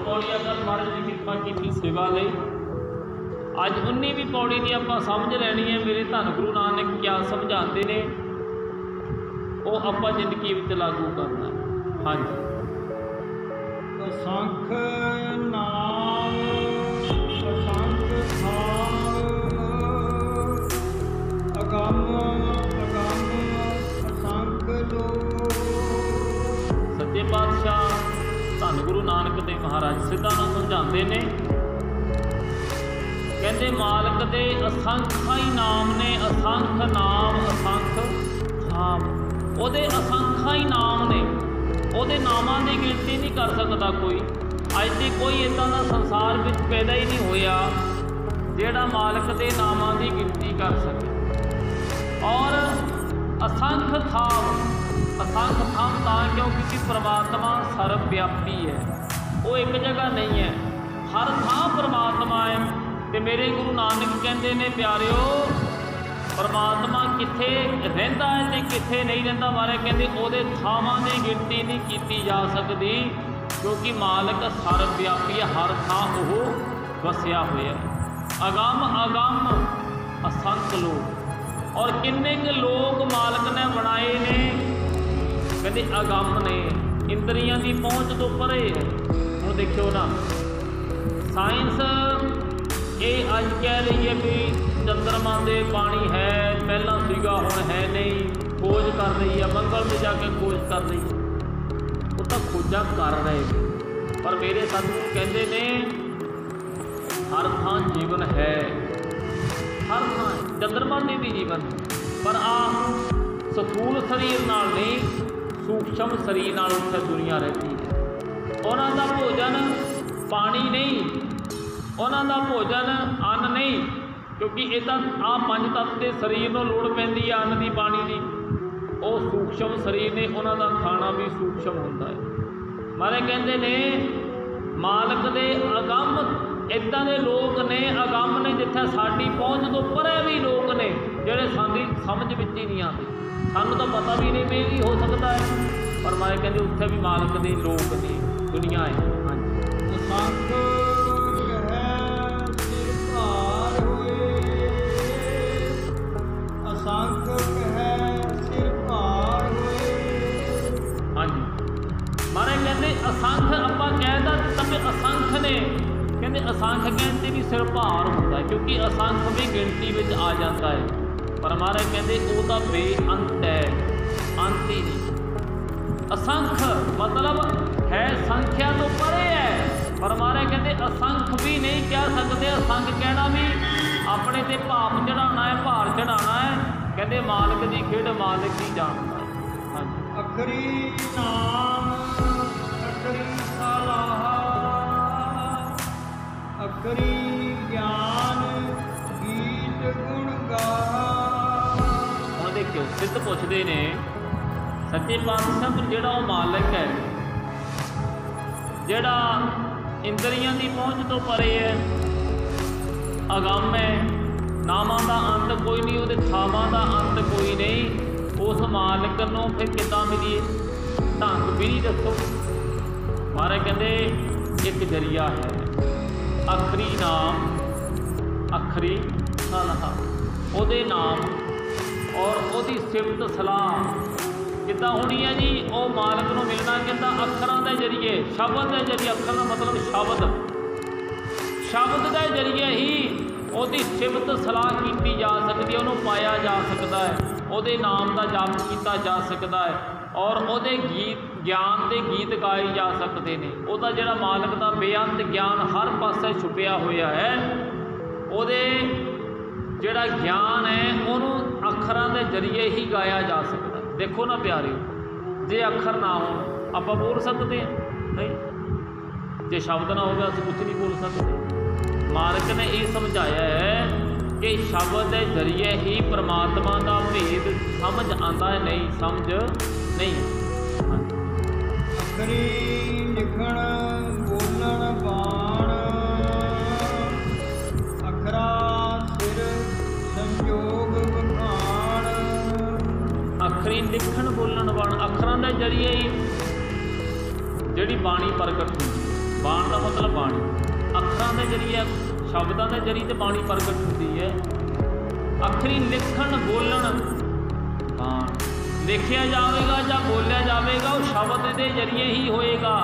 पौड़ियां कर महाराज की कृपा की सेवा लई। अज 19वीं पौड़ी की आप समझ लैनी है। मेरे धन गुरु नानक क्या समझाते ने वो आप जिंदगी में लागू करना है। हाँ जी। असंख नाम असंख थाम अगम अगम असंख लोक। सच्चे पातशाह धन गुरु नानक देव महाराज सिद्धा नाम समझाते ने, कहते मालक दे असंख्य ही नाम ने, असंख्य नाम असंख्य थाम। ਉਹਦੇ असंख्य ही नाम ने, ਉਹਦੇ नामां ਦੀ गिनती नहीं कर सकता कोई। अज तक कोई इदां दा संसार में पैदा ही नहीं होया जिहड़ा मालक दे नामां की गिनती कर सके। और असंख्य थाम, असंख्य थाम तां क्योंकि परमात्मा सर्वव्यापी है, वो एक जगह नहीं है, हर थां परमात्मा है। तो मेरे गुरु नानक कहते ने प्यारिओ परमात्मा किथे रहिंदा है ते किथे नहीं रहिंदा। मारे कहते उहदे थावां दी गिनती नहीं की जा सकती क्योंकि मालक सर्वव्यापी है, हर थां ओह वसिया होया है। अगम अगम असंख्य लोग, और किन्ने के लोग मालक ने बनाए ने, कहते अगम ने, इंद्रियां की पहुँच तो परे है। हुण देखियो ना साइंस ये अज कह रही है भी चंद्रमा दे पानी है, पहला सीगा हुण है नहीं, खोज कर रही है, मंगल में जाके खोज कर रही है। वो तो खोजा कर रहे, पर मेरे सतगुरु कहते ने हर थां जीवन है, हर थां चंद्रमा में भी जीवन है, पर आ स्थूल शरीर नाल नहीं, सूक्ष्म शरीर नाल उत्थे दुनिया रहती है। उन्हां दा भोजन पानी नहीं, उन्हां दा भोजन अन्न नहीं, क्योंकि ये तो आ पंज तत्व के शरीर को लोड़ पैंदी है अन्न की पानी की। वो सूक्ष्म शरीर ने, उन्हां दा खाना भी सूक्ष्म होता है। मारे कहते ने मालक दे अगम इदां दे लोग ने, अगम ने जिथे साडी पहुँच तो परे भी लोग ने जिहड़े साडी समझ विच ही नहीं आते, सानूं तो पता भी नहीं भी हो सकता है, पर मारे कहते उत्थे भी मालक दे लोग ने, दुनिया है। हाँ जी। हाँ जी। मारे कहते असंख्य आपा कहता तब असंख्य ने, कहते असंख्य कहते भी सिर भार होता है क्योंकि असंख्य भी गिनती में आ जाता है, पर हमारे कहते वो तो बेअंत है, अंत ही नहीं। असंख्य मतलब है संख्या तो परे है, पर हमारे कहते असंख्य भी नहीं कह सकते। असंख्य कहना भी अपने ते भाप चढ़ाना है, भार चढ़ाना है। कहते मालिक की खेड मालिक ही जानता है। हाँ जी। अखरी नाम अखरी सलाह अखरी ज्ञान गीत गुण गा। हुण देखियो सिद्ध पुछदे ने सच्चे पातशाह पर जिहड़ा वो मालिक है, जिहड़ा इंद्रियां की पहुँच तो परे है, अगम है, नामां दा अंत कोई नहीं, उहदे थावां दा अंत कोई नहीं, उस मालिक नूं फिर किदां मिलीए? ढंग भी नहीं दसो। मारे कहते एक जरिया है, अखरी नाम अखरी सलाह, उहदे नाम और उहदी सिफत सलाह किदां होनी है जी? वो मालिक नूं मिलना किदां? अखरां दे जरिए, शब्द के जरिए। अखर का मतलब शब्द के जरिए ही ਉਹਦੀ सिफत सलाह की जा सकती है, उन्होंने पाया जा सकता है, ਉਹਦੇ नाम का जाप किया जा सकता है, और ਉਹਦੇ गीत ज्ञान के गीत गाए जा सकते हैं। ਉਹਦਾ ਜਿਹੜਾ मालिक का बेअंत ज्ञान हर पासे छुपिया होया है, ਉਹਦੇ ਜਿਹੜਾ ज्ञान है उन्होंने अखरां के जरिए ही गाया जा सकता है। देखो ना प्यारे, जे अखर ना हो आप बोल सकते हैं नहीं, जे शब्द ना होगा असीं कुछ नहीं बोल सकते। मालिक ने ये समझाया है कि शब्द के जरिए ही परमात्मा का भेद समझ आता है, नहीं समझ नहीं। अखरी लिखण बोलण बाण अखरा सिर संयोग बखान। अखरी लिखण बोलण बाण, अखरां के जरिए ही जिहड़ी बाणी प्रगट हुई, ਬਾਣ ਦਾ ਮਤਲਬ ਬਾਣੀ, ਅੱਖਰਾਂ ਦੇ ਜਰੀਏ, ਸ਼ਬਦਾਂ ਦੇ ਜਰੀਏ ਤੇ ਬਾਣੀ ਪ੍ਰਗਟ ਹੁੰਦੀ ਹੈ। ਅੱਖਰੀ ਲਿਖਣ ਬੋਲਣ ਬਾਣ, ਲਿਖਿਆ ਜਾਵੇਗਾ ਜਾਂ ਬੋਲਿਆ ਜਾਵੇਗਾ ਉਹ ਸ਼ਬਦ ਦੇ ਜਰੀਏ ਹੀ ਹੋਏਗਾ।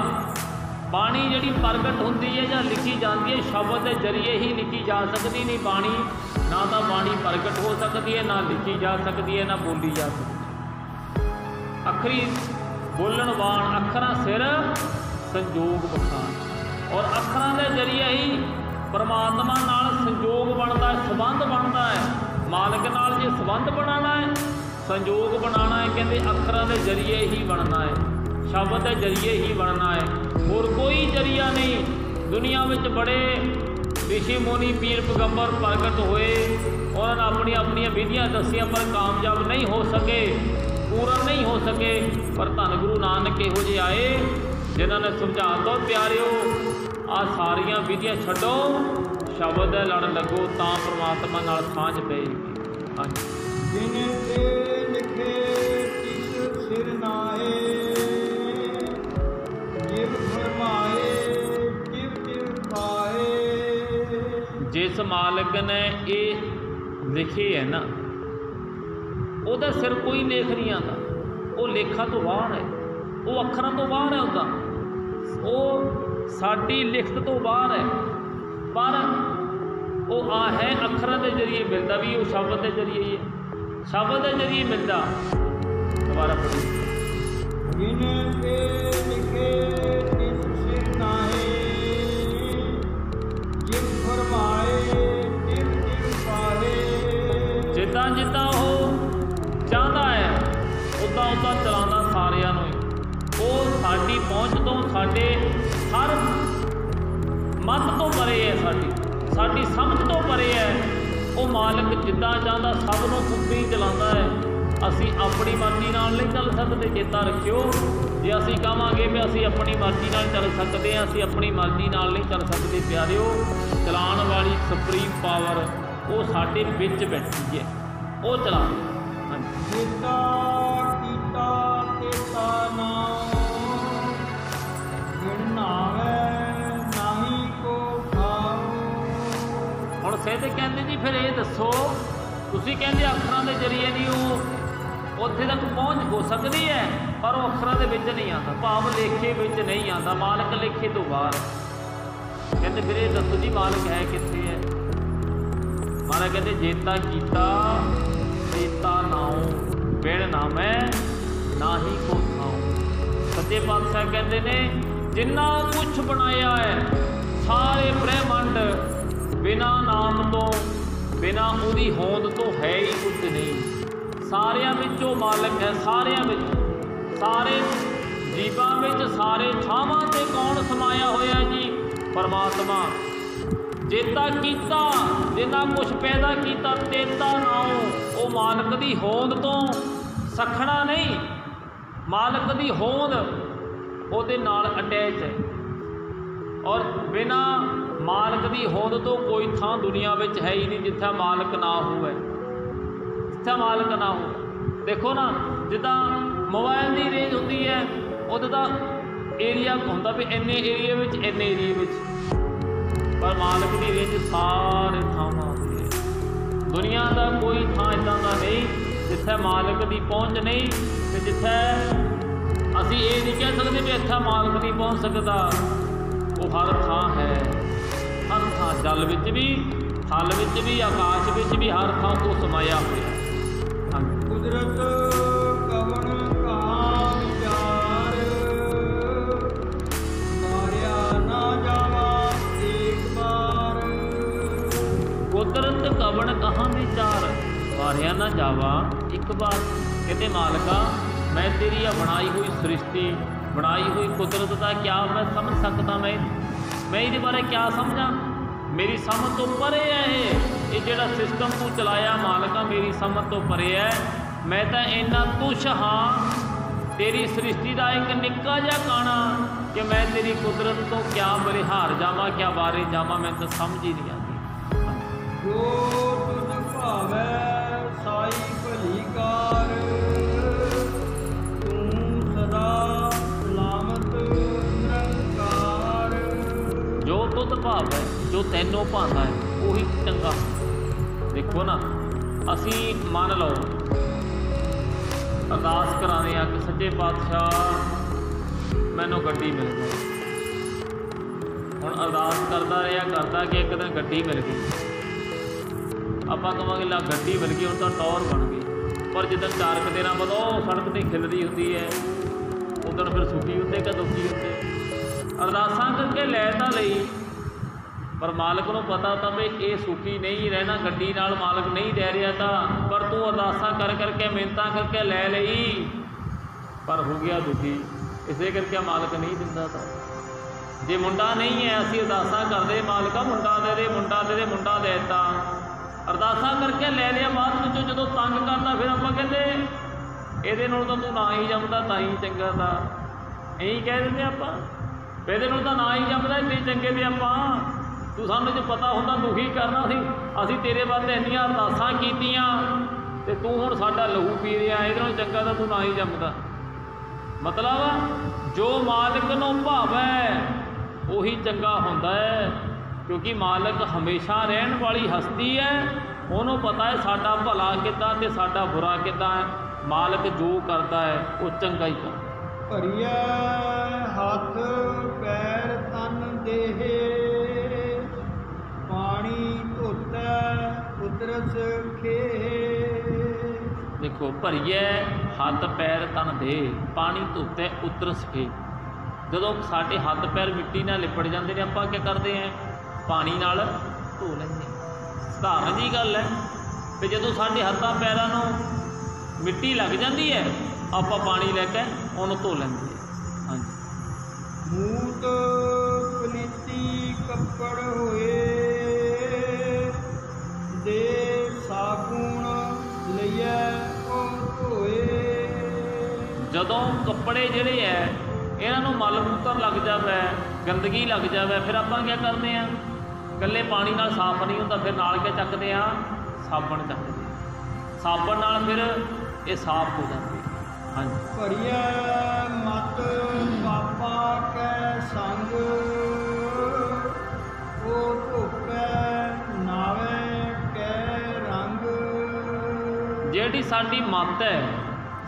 ਬਾਣੀ ਜਿਹੜੀ ਪ੍ਰਗਟ ਹੁੰਦੀ ਹੈ ਜਾਂ ਲਿਖੀ ਜਾਂਦੀ ਹੈ ਸ਼ਬਦ ਦੇ ਜਰੀਏ ਹੀ ਲਿਖੀ ਜਾ ਸਕਦੀ, ਨਹੀਂ ਬਾਣੀ ਨਾ ਤਾਂ ਬਾਣੀ ਪ੍ਰਗਟ ਹੋ ਸਕਦੀ ਹੈ, ਨਾ ਲਿਖੀ ਜਾ ਸਕਦੀ ਹੈ, ਨਾ ਬੋਲੀ ਜਾ ਸਕਦੀ ਹੈ। ਅੱਖਰੀ ਬੋਲਣ ਬਾਣ, ਅੱਖਰਾਂ ਸਿਰ ਸੰਜੋਗ ਬਖਾਣ, ਔਰ ਅੱਖਰਾਂ ਦੇ ਜਰੀਏ ਹੀ ਪਰਮਾਤਮਾ ਨਾਲ ਸੰਜੋਗ ਬਣਦਾ ਹੈ, ਸੰਬੰਧ ਬਣਦਾ ਹੈ। ਮਾਲਕ ਨਾਲ ਜੇ ਸੰਬੰਧ ਬਣਾਉਣਾ ਹੈ, ਸੰਜੋਗ ਬਣਾਉਣਾ ਹੈ, ਕਹਿੰਦੇ ਅੱਖਰਾਂ ਦੇ ਜਰੀਏ ਹੀ ਬਣਨਾ ਹੈ, ਸ਼ਬਦ ਦੇ ਜਰੀਏ ਹੀ ਬਣਨਾ ਹੈ, ਹੋਰ ਕੋਈ ਜਰੀਆ ਨਹੀਂ। ਦੁਨੀਆ ਵਿੱਚ ਬੜੇ ਰਿਸ਼ੀ ਮੁਨੀ ਪੀਰ ਪੈਗੰਬਰ ਪ੍ਰਗਟ ਹੋਏ, ਉਹਨਾਂ ਨੇ ਆਪਣੀਆਂ ਆਪਣੀਆਂ ਵਿਧੀਆਂ ਦੱਸੀਆਂ ਪਰ ਕਾਮਯਾਬ ਨਹੀਂ ਹੋ ਸਕੇ, ਪੂਰਨ ਨਹੀਂ ਹੋ ਸਕੇ। ਪਰ ਧੰਨ ਗੁਰੂ ਨਾਨਕ ਇਹੋ ਜਿਹੇ ਆਏ ਜਿਨ੍ਹਾਂ ਨੇ ਸਮਝਾ ਦੋ ਪਿਆਰਿਓ ਆਹ ਸਾਰੀਆਂ ਵਿਧੀਆਂ ਛੱਡੋ, ਸ਼ਬਦ ਦੇ ਲੜ ਲੱਗੋ ਤਾਂ ਪਰਮਾਤਮਾ ਨਾਲ ਸਾਂਝ ਪਏਗੀ। ਹਾਂਜੀ। ਜਿਨ ਤੇ ਲਿਖੇ ਤਿਸ ਸਿਰ ਨਾਏ, ਜਿਵ ਫਰਮਾਏ ਤਿਵ ਤਿਵ ਪਾਏ। ਜਿਸ ਮਾਲਕ ਨੇ ਇਹ ਲਿਖੇ ਹੈ ਨਾ, ਉਹਦਾ ਸਿਰ ਕੋਈ ਲੇਖ ਨਹੀਂ ਆਉਂਦਾ, ਉਹ ਲੇਖਾਂ ਤੋਂ ਬਾਹਰ ਹੈ, ਉਹ ਅੱਖਰਾਂ ਤੋਂ ਬਾਹਰ ਹੈ, ਉਹਦਾ ਉਹ ਸਾਡੀ ਲਿਖਤ ਤੋਂ ਬਾਹਰ ਹੈ। ਪਰ ਉਹ ਆ ਹੈ ਅੱਖਰਾਂ ਦੇ ਜਰੀਏ ਮਿਲਦਾ ਵੀ, ਉਹ ਸ਼ਬਦ ਦੇ ਜਰੀਏ ਹੀ ਹੈ, ਸ਼ਬਦ ਦੇ ਜਰੀਏ ਮਿਲਦਾ। ਦੁਬਾਰਾ ਪੜ੍ਹੋ। ਜਿਨ ਤੇ ਲਿਖੇ ਤਿਸ ਸਿਰ ਨਾਏ, ਜਿਵ ਫਰਮਾਏ ਤਿਵ ਤਿਵ ਪਾਏ। ਜਿੱਦਾਂ ਜਿੱਦਾਂ ਉਹ ਚਾਹੁੰਦਾ ਹੈ ਉੱਦਾਂ ਉੱਦਾਂ ਚਲਾਉਂਦਾ ਸਾਰਿਆਂ ਨੂੰ ਹੀ। ਉਹ ਸਾਡੀ ਪਹੁੰਚ ਤੋਂ, ਸਾਡੇ ਹਰ ਮੱਤ ਤੋਂ ਪਰੇ ਹੈ, ਸਾਡੀ ਸਮਝ ਤੋਂ ਪਰੇ ਹੈ। ਉਹ ਮਾਲਕ ਜਿੱਦਾਂ ਚਾਹੁੰਦਾ ਸਭ ਨੂੰ ਖੁੱਬੀ ਚਲਾਉਂਦਾ ਹੈ। ਅਸੀਂ ਆਪਣੀ ਮਰਜ਼ੀ ਨਾਲ ਨਹੀਂ ਚੱਲ ਸਕਦੇ। ਚੇਤਾ ਰੱਖਿਓ, ਜੇ ਅਸੀਂ ਕਹਾਂਗੇ ਵੀ ਅਸੀਂ ਆਪਣੀ ਮਰਜ਼ੀ ਨਾਲ ਚੱਲ ਸਕਦੇ ਹਾਂ, ਅਸੀਂ ਆਪਣੀ ਮਰਜ਼ੀ ਨਾਲ ਨਹੀਂ ਚੱਲ ਸਕਦੇ ਪਿਆਰਿਓ। ਚਲਾਉਣ ਵਾਲੀ ਸੁਪਰੀਮ ਪਾਵਰ ਉਹ ਸਾਡੇ ਵਿੱਚ ਬੈਠੀ ਹੈ, ਉਹ ਚਲਾ। ਕੀਤਾ ਕੀਤਾ ਤੇਤਾ ਨਾਮ, ਜਿਨ ਨਾਵੇਂ ਨਾਹੀ ਕੋ ਖਾਓ। ਹੁਣ ਸਿੱਧ ਕਹਿੰਦੇ ਜੀ ਫਿਰ ਇਹ ਦੱਸੋ, ਤੁਸੀਂ ਕਹਿੰਦੇ ਅੱਖਰਾਂ ਦੇ ਜਰੀਏ ਨਹੀਂ ਉਹ ਉੱਥੇ ਤੱਕ ਪਹੁੰਚ ਹੋ ਸਕਦੀ ਹੈ, ਪਰ ਉਹ ਅੱਖਰਾਂ ਦੇ ਵਿੱਚ ਨਹੀਂ ਆਉਂਦਾ, ਭਾਵ ਲੇਖੇ ਵਿੱਚ ਨਹੀਂ ਆਉਂਦਾ, ਮਾਲਕ ਲੇਖੇ ਤੋਂ ਬਾਹਰ। ਕਹਿੰਦੇ ਵੀਰੇ ਦੱਸੋ ਜੀ ਮਾਲਕ ਹੈ ਕਿੱਥੇ ਹੈ? ਮਹਾਰਾਜ ਕਹਿੰਦੇ ਜੇਤਾ ਕੀਤਾ ਤੇਤਾ ਨਾਉ, ਬਿਨ ਨਾਮੈ ਨਾਹੀ ਕੋ ਥਾਉ। ਸੱਚੇ ਪਾਤਸ਼ਾਹ ਕਹਿੰਦੇ ਨੇ ਜਿੰਨਾ ਕੁਛ ਬਣਾਇਆ ਹੈ ਸਾਰੇ ਬ੍ਰਹਿਮੰਡ ਬਿਨਾਂ ਨਾਮ ਤੋਂ, ਬਿਨਾਂ ਉਹਦੀ ਹੋਂਦ ਤੋਂ ਹੈ ਹੀ ਕੁਝ ਨਹੀਂ। ਸਾਰਿਆਂ ਵਿੱਚ ਉਹ ਮਾਲਕ ਹੈ, ਸਾਰਿਆਂ ਵਿੱਚ, ਸਾਰੇ ਜੀਵਾਂ ਵਿੱਚ, ਸਾਰੇ ਥਾਵਾਂ 'ਤੇ ਕੌਣ ਸਮਾਇਆ ਹੋਇਆ ਜੀ? ਪਰਮਾਤਮਾ। ਜੇਤਾ ਕੀਤਾ, ਜਿੰਨਾ ਕੁਛ ਪੈਦਾ ਕੀਤਾ, ਤੇਤਾ ਨਾਉ, ਉਹ ਮਾਲਕ ਦੀ ਹੋਂਦ ਤੋਂ ਸਖਣਾ ਨਹੀਂ, ਮਾਲਕ ਦੀ ਹੋਂਦ ਉਹਦੇ ਨਾਲ ਅਟੈਚ ਹੈ। ਔਰ ਬਿਨਾਂ ਮਾਲਕ ਦੀ ਹੋਂਦ ਤੋਂ ਕੋਈ ਥਾਂ ਦੁਨੀਆ ਵਿੱਚ ਹੈ ਹੀ ਨਹੀਂ ਜਿੱਥੇ ਮਾਲਕ ਨਾ ਹੋਵੇ, ਜਿੱਥੇ ਮਾਲਕ ਨਾ ਹੋ। ਦੇਖੋ ਨਾ, ਜਿੱਦਾਂ ਮੋਬਾਈਲ ਦੀ ਰੇਂਜ ਹੁੰਦੀ ਹੈ, ਉਹਦਾ ਤਾਂ ਏਰੀਆ ਹੁੰਦਾ ਵੀ ਇੰਨੇ ਏਰੀਏ ਵਿੱਚ, ਇੰਨੇ ਏਰੀਏ ਵਿੱਚ, ਪਰ ਮਾਲਕ ਦੀ ਰੇਂਜ ਸਾਰੇ ਥਾਵਾਂ ਹੁੰਦੀ ਹੈ। ਦੁਨੀਆ ਦਾ ਕੋਈ ਥਾਂ ਇੱਦਾਂ ਦਾ ਨਹੀਂ ਜਿੱਥੇ ਮਾਲਕ ਦੀ ਪਹੁੰਚ ਨਹੀਂ, ਅਤੇ ਜਿੱਥੇ ਅਸੀਂ ਇਹ ਨਹੀਂ ਕਹਿ ਸਕਦੇ ਵੀ ਇੱਥੇ ਮਾਲਕ ਨਹੀਂ ਪਹੁੰਚ ਸਕਦਾ। ਉਹ ਹਰ ਥਾਂ ਹੈ, ਹਰ ਥਾਂ, ਜਲ ਵਿੱਚ ਵੀ, ਥਲ ਵਿੱਚ ਵੀ, ਆਕਾਸ਼ ਵਿੱਚ ਵੀ, ਹਰ ਥਾਂ ਉਹ ਸਮਾਇਆ ਹੋਇਆ। ਕੁਦਰਤ ਕਵਣ ਕਹਾ ਵਿਚਾਰ, ਮਾਰਿਆ ਨਾ ਜਾਵਾ ਏਕ ਬਾਰ। ਕੁਦਰਤ ਕਵਣ ਕਹਾਂ ਵਿਚਾਰ, ਮਾਰਿਆ ਨਾ ਜਾਵਾ ਇੱਕ ਵਾਰ। ਕਹਿੰਦੇ ਮਾਲਕਾ ਮੈਂ ਤੇਰੀ ਆ ਬਣਾਈ ਹੋਈ ਸ੍ਰਿਸ਼ਟੀ, ਬਣਾਈ ਹੋਈ ਕੁਦਰਤ ਦਾ ਕਿਆ ਮੈਂ ਸਮਝ ਸਕਦਾ? ਮੈਂ ਇਹਦੇ ਬਾਰੇ ਕਿਆ ਸਮਝਾਂ? ਮੇਰੀ ਸਮਝ ਤੋਂ ਪਰੇ ਹੈ ਇਹ ਜਿਹੜਾ ਸਿਸਟਮ ਤੂੰ ਚਲਾਇਆ ਮਾਲਕਾ, ਮੇਰੀ ਸਮਝ ਤੋਂ ਪਰੇ ਹੈ। ਮੈਂ ਤਾਂ ਇੰਨਾ ਤੁਛ ਹਾਂ, ਤੇਰੀ ਸ੍ਰਿਸ਼ਟੀ ਦਾ ਇੱਕ ਨਿੱਕਾ ਜਿਹਾ ਕਾਣਾ, ਕਿ ਮੈਂ ਤੇਰੀ ਕੁਦਰਤ ਤੋਂ ਕਿਆ ਬਲਿਹਾਰ ਜਾਵਾਂ, ਕਿਆ ਬਾਰੇ ਜਾਵਾਂ, ਮੈਂ ਤਾਂ ਸਮਝ ਹੀ ਨਹੀਂ ਆਉਂਦੀ। ਜੋ ਤੁਧ ਭਾਵੈ ਸਾਈ ਭਲੀ ਕਾਰ, ਤੂੰ ਸਦਾ ਸਲਾਮਤ ਨਿਰੰਕਾਰ। जो तुद भाव है, जो तैनों भाता है ਉਹੀ चंगा। देखो ना, असी मान लो अरदास कराने आ कि सच्चे पातशाह मैनू गड्डी मिल गई। हुण अरदास करता रहा कि एक दिन गड्डी मिल गई, आपां कहांगे ला गड्डी मिल गई, हुण तां टौर बन गई। पर जिद्दन 4 दिन बाद सड़क ते खिलदी हुंदी है, उदण फिर सुखी हुंदे कि दुखी हुंदे। अरदासां करके लै तां लई, पर मालक नूं पता था भी ये सुखी नहीं रहना, गड्डी नाल मालक नहीं दे रहा था, पर तू अरदासां कर करके मिहनतां करके लै लई, पर हो गया दुखी। इसे करके मालक नहीं दिंदा था। जे मुंडा नहीं है, असीं अरदासां करदे मालका मुंडा दे दे, मुंडा दे दे, मुंडा दे दिता, अरदासां करके लै लिया। बाद विचों जदों तंग करदा फिर आपां कहंदे ਇਹਦੇ ਨਾਲ ਤਾਂ तू ना ही जमदा तां ही चंगा था, यही कह दिंदे आपां, ਇਹਦੇ ਨਾਲ ਤਾਂ ना ही जमदा इन्ने चंगे ते आपां, तू सानूं जे पता हुंदा दुखी करना सी, असीं तेरे वास्ते इन्नियां अरदासां कीतियां ते तू हुण साडा लहू पी रिहा, ਇਹਦੇ ਨਾਲ चंगा ਤਾਂ तू ना ही जमदा। मतलब जो मालिक नूं भावै ਉਹੀ चंगा हुंदा है, क्योंकि मालिक हमेशा रहण वाली हस्ती है, ਉਹਨੂੰ पता है साडा भला किद्दां ते साडा बुरा किद्दां है। मालिक जो करता है वो चंगा ही करता। ਭਰੀਆ ਹੱਥ ਪੈਰ ਤਨ ਦੇਹੇ, ਪਾਣੀ ਧੋਤੈ ਉਤਰਸ ਖੇਹੇ। देखो, भरीए हथ पैर तन दे, पानी धोते उतर सके। जदों साडे हथ पैर मिट्टी नाल लिपड़ जाते हैं, आपां क्या करते हैं, पानी नाल धो लैंदे। साधारण जी गल है कि जदों साडे हत्थां पैरां नूं मिट्टी लग जाती है, आपां पानी लैके उहनूं धो लैंदे। हाँ जी। मूत पलीती कपड़ होए, दे साबुण लईए ओ धोए। जदों कपड़े जिहड़े है इन्हां नूं मल मूतर लग जावे, गंदगी लग जावे, फिर आपां क्या करते हैं, कल्ले पानी नाल साफ नहीं हुंदा, फिर नाल क्या चकदे आ, साबण चकदे। साबण नाल फिर ये साफ हो जाती है। हाँ जी। ਭਰੀਆ ਮਤ ਪਾਪਾ ਕੈ ਸੰਗ, ਉਹ ਧੋਪੈ ਨਾਵੇ ਕੈ ਰੰਗ। ਜਿਹੜੀ ਸਾਡੀ ਮੱਤ ਹੈ,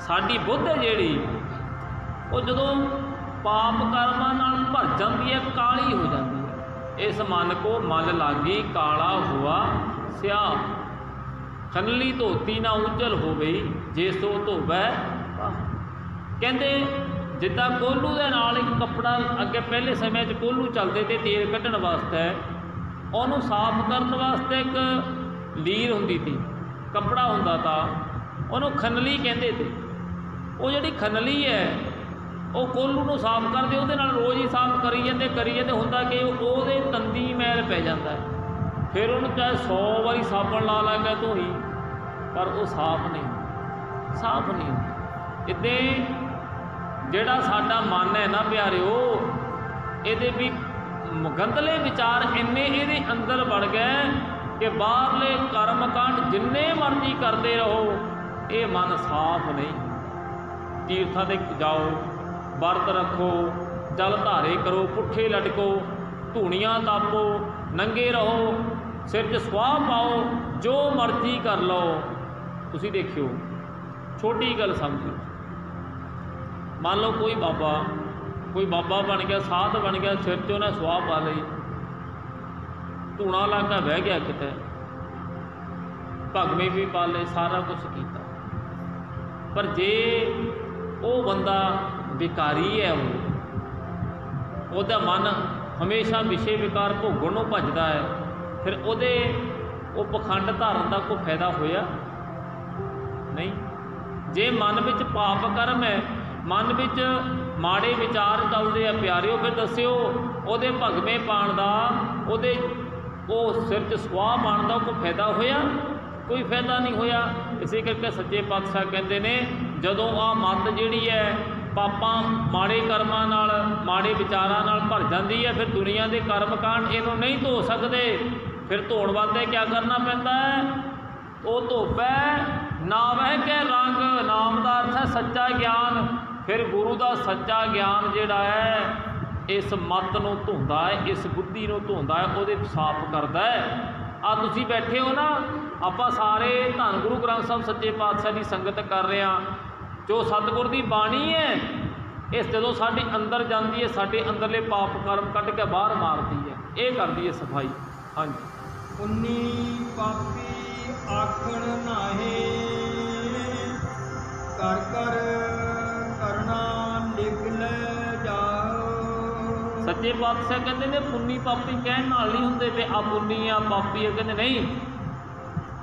ਸਾਡੀ ਬੁੱਧ ਹੈ ਜਿਹੜੀ, ਉਹ ਜਦੋਂ ਪਾਪ ਕਰਮਾਂ ਨਾਲ ਭਰ ਜਾਂਦੀ ਹੈ, ਕਾਲੀ ਹੋ ਜਾਂਦੀ ਹੈ। ਇਸ ਮਨ ਕੋ ਮਲ ਲਾਗੀ ਕਾਲਾ ਹੁਆ ਸਿਆਹ, खनली धोती ना उज्जल हो गई जे सो धोवै। कहते जिदा कोलू के नाल एक कपड़ा अगे पहले समय कोलू चलते थे तेल कढ़न वास्ते, उन्होंने साफ करने वास्ते एक लीर होंदी थी, कपड़ा होंदा था, उन्होंने खनली कहते थे। वो जिहड़ी खनली है वो कोलू नूं साफ करते, उहदे नाल रोज़ ही साफ करी जाते हुंदा कि उहदे तंदी मैल पै जाता है। फिर उन्होंने चाहे 100 बारी साबण ला के धोई, पर वो साफ नहीं होती। इदे जिहड़ा साडा मन है ना प्यारिओ, ये भी गंदले विचार इन्ने ये अंदर बढ़ गए कि बाहरले कर्म कांड जिन्ने मर्जी करते रहो, ये मन साफ नहीं। तीर्थां ते जाओ, व्रत रखो, जल धारे करो, पुट्ठे लटको, धूणियां तापो, नंगे रहो, सिर 'च सुआह पाओ, जो मर्जी कर लो। तुसी देखियो, छोटी गल समझो, मान लो कोई बाबा बन गया, साध बन गया, सिर 'च उन्हें सुआह पा लई, धूणा ला के बह गया, किते भगवे भी पा ले, सारा कुछ किया, पर जे वो बंदा विकारी है, वो मन हमेशा विषय विकार भोगण नूं भजदा है, फिर उहदे वो पखंड धारण का कोई फायदा होया नहीं। जे मन विच पाप कर्म है, मन विच माड़े विचार चलते हैं प्यारिओ, फिर दस्सिओ उहदे भगवे पाण दा, उहदे वो सिर 'च सुआह पाण दा कोई फायदा होया? कोई फायदा नहीं होया। इसे करके सच्चे पातशाह कहते ने, जदों आ मत जिहड़ी है पापां माड़े कर्मां नाल, माड़े विचारां नाल भर जाती है, फिर दुनिया के कर्म कांड इहनूं नहीं धो सकते। फिर धोण वास्ते क्या करना पैंदा है? वो धोपै नावै के रंग। नाम का अर्थ है सच्चा ज्ञान। फिर गुरु का सच्चा ज्ञान जिहड़ा है इस मत नूं धोंदा है, इस बुद्धि नूं धोंदा है, उहदे साफ करदा है। आ तुसीं बैठे हो ना, आपां सारे धन गुरु ग्रंथ साहिब सच्चे पातशाह की संगत कर रहे हैं। जो सतगुर की बाणी है इस जदों साडे अंदर जाती है, साडे अंदरले पाप कर्म कढ़ के बाहर मारती है, ये करती है सफाई। हाँ जी। पुन्नी पापी आखण नाहे, कर कर करना लिख ले जाओ। सच्चे पातशाह कहते ने पुन्नी पापी कहण नाल नहीं हुंदे भी आ पुन्नी आ पापी है, कहते नहीं,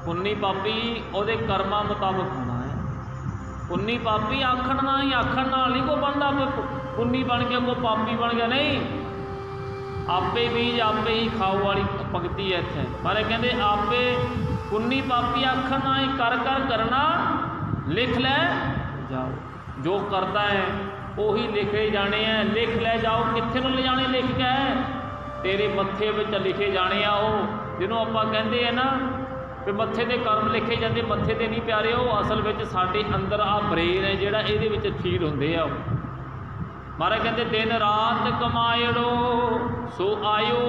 पुन्नी पापी उहदे कर्मां मुताबक होना है। पुन्नी पापी आखण ना ही, आखण नाल नहीं कोई बनदा पुन्नी बन गया कोई पापी बन गया, नहीं। आपे बीज आपे ही खाओ वाली पंक्ति है इत्थे। पर कहते आपे पुन्नी पापी आखण ना ही, कर कर करना लिख ले जाओ। जो करता है उही लिखे जाने हैं, लिख ले जाओ। कित्थे नूं ले जाने लिख के? तेरे मत्थे विच लिखे जाने आ। वो जिन्हों आपां कहंदे हैं ना भी मत्थे ते कर्म लिखे जाते, मत्थे ते नहीं प्यारे, वो असल में साडे अंदर आ ब्रेन है जिहड़ा इहदे विच फीड हुंदे आ। महाराज कहते दिन रात कमायड़ो सो आयो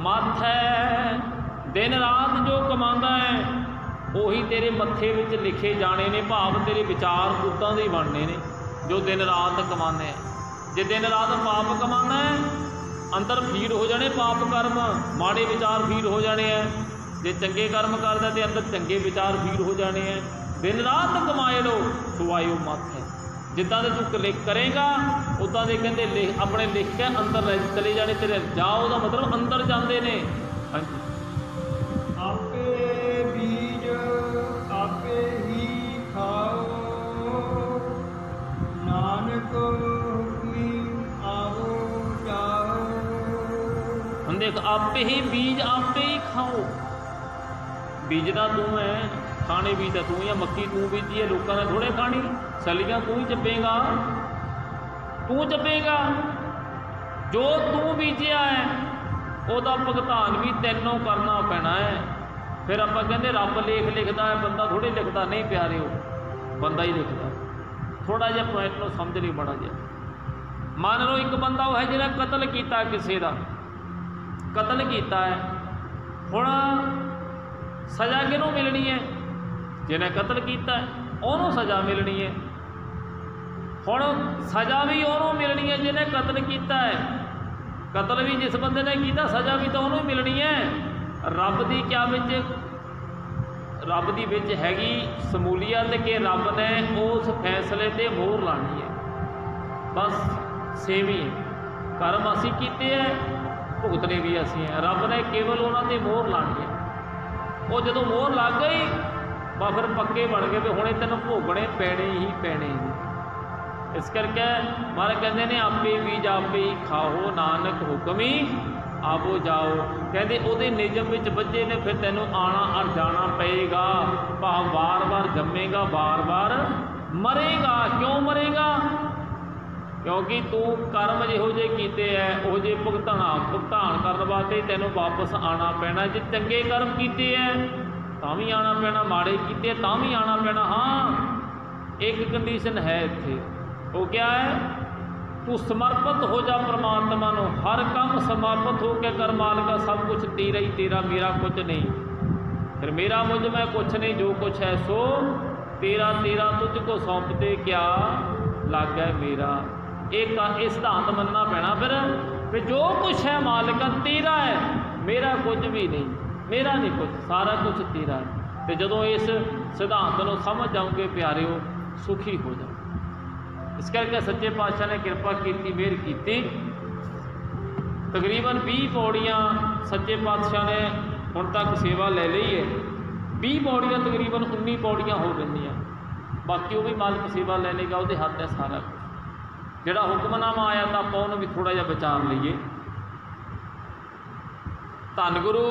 मत है। दिन रात जो कमांदा है उही तेरे मत्थे विच लिखे जाने ने, भाव तेरे विचार उदां दे बनने ने जो दिन रात कमाने। जे दिन रात पाप कमाना है अंदर फीड हो जाने पाप कर्म, माड़े विचार फीड हो जाने हैं। जे चंगे कर्म करदा ते अंदर चंगे विचार फीड हो जाने हैं। दिन रात कमाए लो सुआयो मत है। जिद्दां दे तू लिख करेगा उदां दे कहंदे लिख अपने लिख के अंदर चले जाने तेरे। जाओ दा मतलब अंदर जाते ने। हाँ जी। आपे बीज आपे ही खाओ, नानक हुक्मी आओ जाओ। हम देख आपे ही बीज आपे ही खाओ। बीजदा तू है, खाने बीजदा तू ही, मक्की तू बीजी है, लोगों ने थोड़े खानी। सलियां तू ही चपेगा, तू चपेगा। जो तू बीजिया है ਉਹਦਾ भुगतान भी तैनों करना पैना है। फिर आप कहते रब लेख लिखता है, बंदा थोड़े लिखता। नहीं प्यारे हो, बंदा ही लिखता। थोड़ा जिहा पॉइंट को समझ नहीं, बड़ा जिहा मान लो एक बंदा वो है जिन्हें कतल किया, किसी का कतल किया है। हुण सज़ा किनू मिलनी है? जिन्हें कतल किया उन्होंने सज़ा मिलनी है। हुण सज़ा भी उन्होंने मिलनी है जिन्हें कतल किया है। कतल भी जिस बंदे ने किया, सज़ा भी तो उन्होंने मिलनी है। रब की क्या विच, रब दी विच हैगी समूलीयत कि रब ने उस फैसले ते मोहर लानी है। बस सेम ही है। कर्म असी कीते है, भुगतने भी असी हैं। रब ने केवल उन्होंने मोहर लानी है। वो जो मोहर लग गई बस फिर पक्के बन गए भी हुणे तेन भोगने पैने ही पैने ने। इस करके महाराज कहते ने आपे बीज आपे ही खाओ, नानक हुक्म ही आवो जाओ। कहते उहदे निजम विच बज्जे ने, फिर तेनों आना और जाना पेगा। भाव बार बार जमेगा, बार बार मरेगा। क्यों मरेगा? क्योंकि तू कर्म जिहो जे कीते है उहो जे भुगतान करने वास्ते तेनों वापस आना पैना। जे चंगे कर्म कीते है तां भी आना पैना, माड़े कीते तां भी आना पैना। हाँ एक कंडीशन है इत्थे, वो क्या है? तू समर्पित हो जा परमात्मा नूं। हर काम समर्पित हो के कर मालिका, सब कुछ तेरा ही तेरा, मेरा कुछ नहीं। फिर मेरा मुझ में कुछ नहीं, जो कुछ है सो तेरा तेरा, तुझको सौंपते क्या लग गया मेरा। एक ये सिद्धांत मनना पैना। फिर जो कुछ है मालिका तेरा है, मेरा कुछ भी नहीं, मेरा नहीं कुछ, सारा कुछ तेरा है। तो जदों इस सिद्धांत को समझ जाओगे प्यारे हो, सुखी हो जाओ। इस करके सच्चे पातशाह ने कृपा की, मेहर की। तकरीबन 20 पौड़ियाँ सच्चे पातशाह ने हुण तक सेवा ले ली है। 20 पौड़ियाँ तकरीबन 19 पौड़ियाँ हो गई। बाकी वो भी मालिक सेवा ले लेगा, वो हथ है सारा कुछ। जिहड़ा हुक्मनामा आया तो आप भी थोड़ा जिहा विचार लीए। धन गुरु